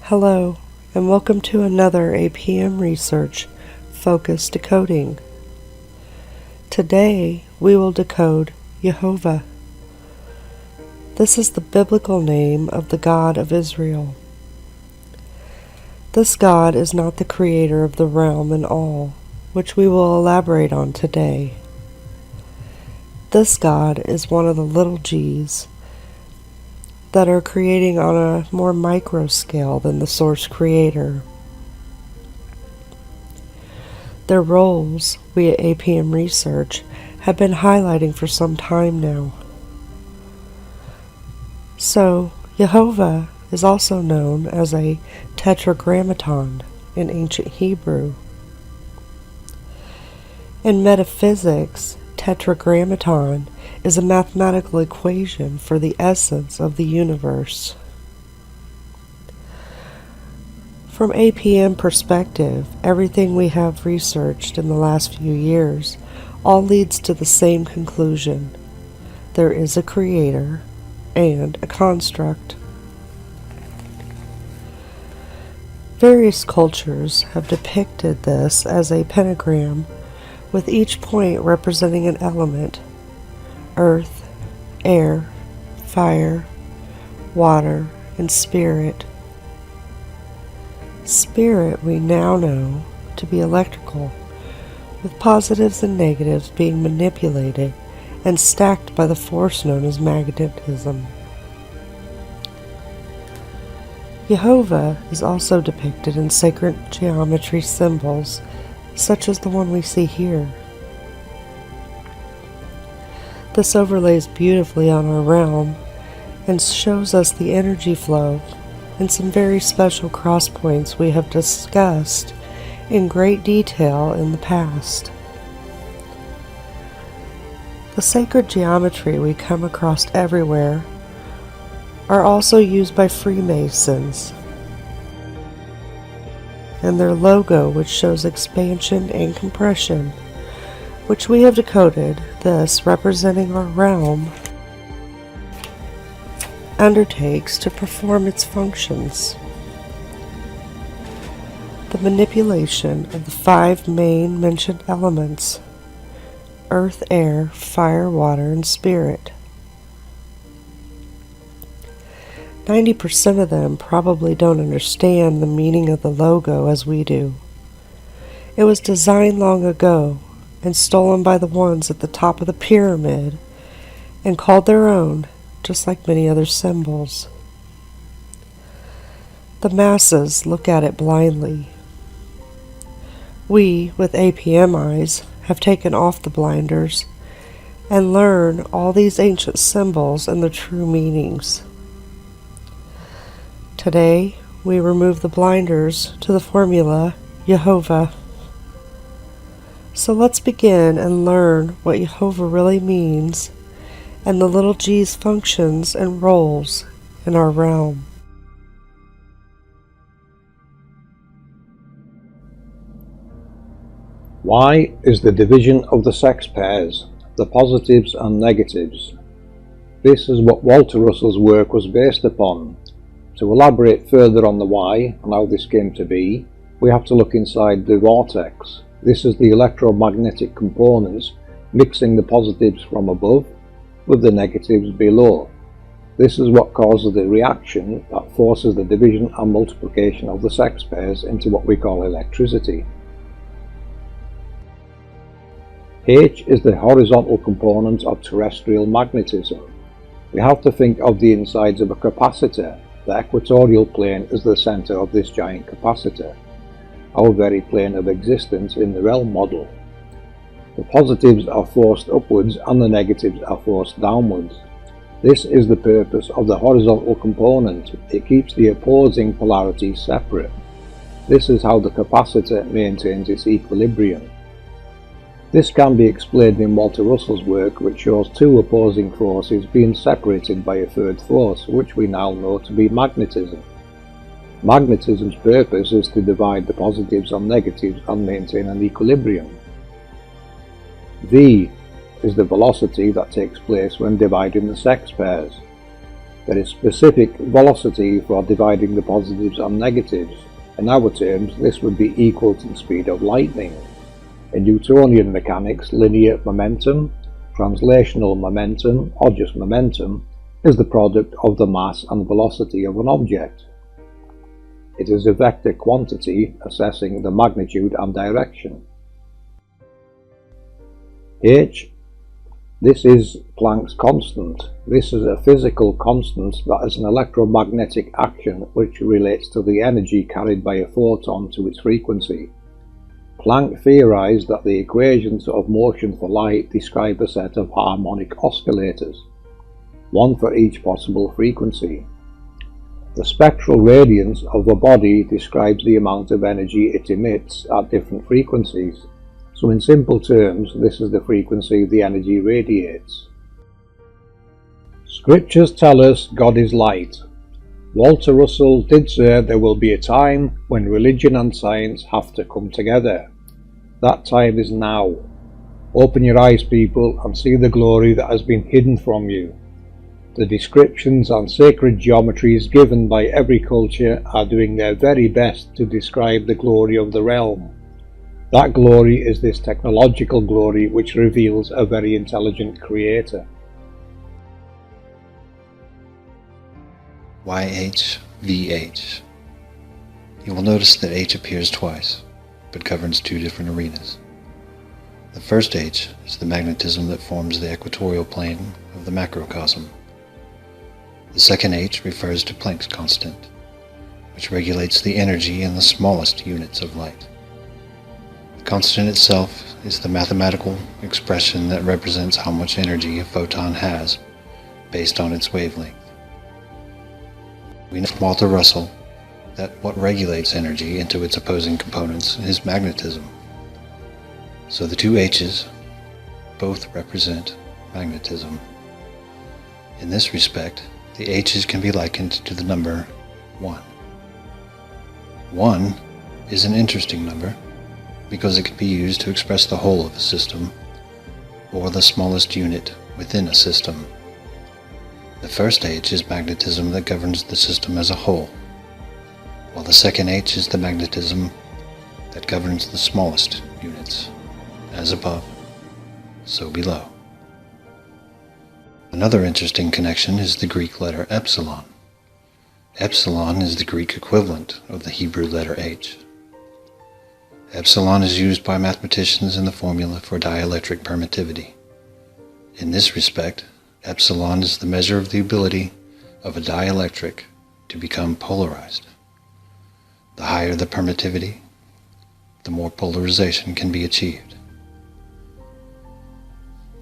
Hello, and welcome to another APM Research Focus Decoding. Today, we will decode Jehovah. This is the biblical name of the God of Israel. This God is not the creator of the realm and all, which we will elaborate on today. This God is one of the little g's that are creating on a more micro scale than the source creator. Their roles, we at APM Research have been highlighting for some time now. So, Jehovah is also known as a tetragrammaton in ancient Hebrew. In metaphysics, tetragrammaton is a mathematical equation for the essence of the universe. From APM perspective, everything we have researched in the last few years all leads to the same conclusion. There is a creator and a construct. Various cultures have depicted this as a pentagram, with each point representing an element: earth, air, fire, water, and spirit. Spirit we now know to be electrical, with positives and negatives being manipulated and stacked by the force known as magnetism. Jehovah is also depicted in sacred geometry symbols, such as the one we see here. This overlays beautifully on our realm and shows us the energy flow and some very special cross points we have discussed in great detail in the past. The sacred geometry we come across everywhere are also used by Freemasons, and their logo, which shows expansion and compression, which we have decoded, this representing our realm, undertakes to perform its functions. The manipulation of the 5 main mentioned elements: earth, air, fire, water, and spirit. 90% of them probably don't understand the meaning of the logo as we do. It was designed long ago and stolen by the ones at the top of the pyramid and called their own, just like many other symbols. The masses look at it blindly. We, with APM eyes, have taken off the blinders and learn all these ancient symbols and their true meanings. Today, we remove the blinders to the formula Jehovah. So let's begin and learn what Jehovah really means and the little g's functions and roles in our realm. Y is the division of the sex pairs, the positives and negatives. This is what Walter Russell's work was based upon. To elaborate further on the Y and how this came to be, we have to look inside the vortex. This is the electromagnetic components mixing the positives from above with the negatives below. This is what causes the reaction that forces the division and multiplication of the sex pairs into what we call electricity. H is the horizontal component of terrestrial magnetism. We have to think of the insides of a capacitor. The equatorial plane is the center of this giant capacitor, our very plane of existence in the realm model. The positives are forced upwards and the negatives are forced downwards. This is the purpose of the horizontal component. It keeps the opposing polarities separate. This is how the capacitor maintains its equilibrium. This can be explained in Walter Russell's work, which shows 2 opposing forces being separated by a third force, which we now know to be magnetism. Magnetism's purpose is to divide the positives and negatives and maintain an equilibrium. V is the velocity that takes place when dividing the sex pairs. There is specific velocity for dividing the positives and negatives. In our terms, this would be equal to the speed of lightning. In Newtonian mechanics, linear momentum, translational momentum, or just momentum, is the product of the mass and velocity of an object. It is a vector quantity assessing the magnitude and direction. H. This is Planck's constant. This is a physical constant that is an electromagnetic action which relates to the energy carried by a photon to its frequency. Planck theorized that the equations of motion for light describe a set of harmonic oscillators, one for each possible frequency. The spectral radiance of a body describes the amount of energy it emits at different frequencies. So in simple terms, this is the frequency the energy radiates. Scriptures tell us God is light. Walter Russell did say there will be a time when religion and science have to come together. That time is now. Open your eyes, people, and see the glory that has been hidden from you. The descriptions and sacred geometries given by every culture are doing their very best to describe the glory of the realm. That glory is this technological glory which reveals a very intelligent creator. YHVH. You will notice that H appears twice, but governs two different arenas. The first H is the magnetism that forms the equatorial plane of the macrocosm. The second H refers to Planck's constant, which regulates the energy in the smallest units of light. The constant itself is the mathematical expression that represents how much energy a photon has based on its wavelength. We know from Walter Russell that what regulates energy into its opposing components is magnetism. So the two H's both represent magnetism. In this respect, the H's can be likened to the number 1. 1 is an interesting number because it can be used to express the whole of a system or the smallest unit within a system. The first H is magnetism that governs the system as a whole, while the second H is the magnetism that governs the smallest units, as above, so below. Another interesting connection is the Greek letter epsilon. Epsilon is the Greek equivalent of the Hebrew letter H. Epsilon is used by mathematicians in the formula for dielectric permittivity. In this respect, epsilon is the measure of the ability of a dielectric to become polarized. The higher the permittivity, the more polarization can be achieved.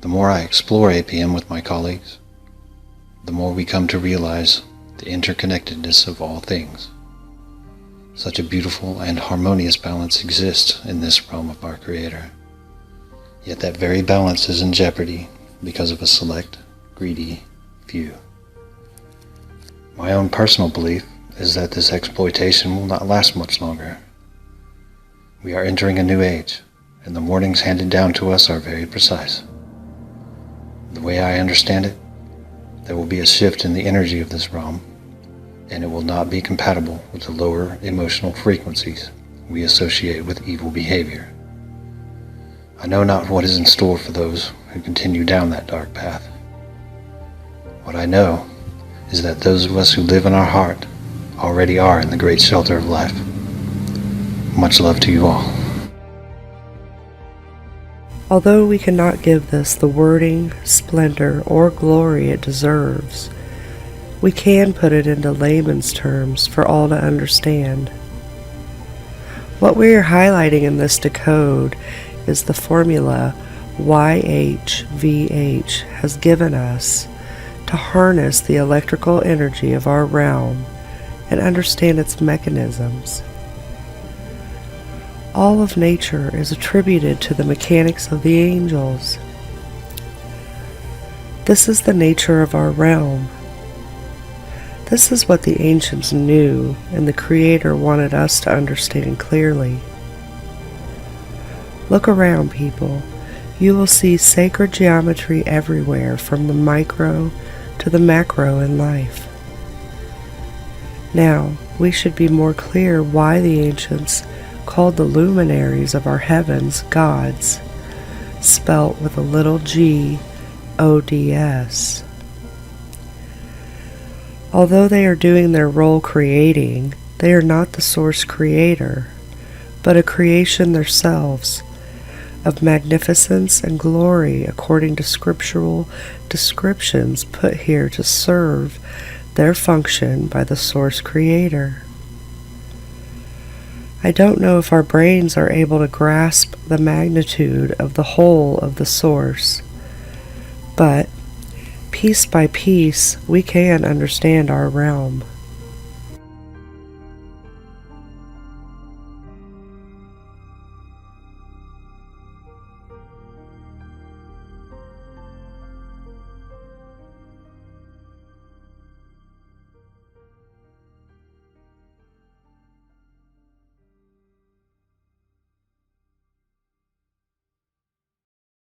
The more I explore APM with my colleagues, the more we come to realize the interconnectedness of all things. Such a beautiful and harmonious balance exists in this realm of our Creator. Yet that very balance is in jeopardy because of a select, greedy few. My own personal belief is that this exploitation will not last much longer. We are entering a new age, and the warnings handed down to us are very precise. The way I understand it, there will be a shift in the energy of this realm, and it will not be compatible with the lower emotional frequencies we associate with evil behavior. I know not what is in store for those who continue down that dark path. What I know is that those of us who live in our heart already are in the great shelter of life. Much love to you all. Although we cannot give this the wording, splendor, or glory it deserves, we can put it into layman's terms for all to understand. What we are highlighting in this decode is the formula YHVH has given us to harness the electrical energy of our realm and understand its mechanisms. All of nature is attributed to the mechanics of the angels. This is the nature of our realm. This is what the ancients knew and the Creator wanted us to understand clearly. Look around, people. You will see sacred geometry everywhere, from the micro to the macro in life. Now, we should be more clear why the ancients called the luminaries of our heavens gods, spelt with a little g, O-D-S. Although they are doing their role creating, they are not the source creator, but a creation themselves, of magnificence and glory according to scriptural descriptions put here to serve their function by the source creator. I don't know if our brains are able to grasp the magnitude of the whole of the source, but piece by piece we can understand our realm.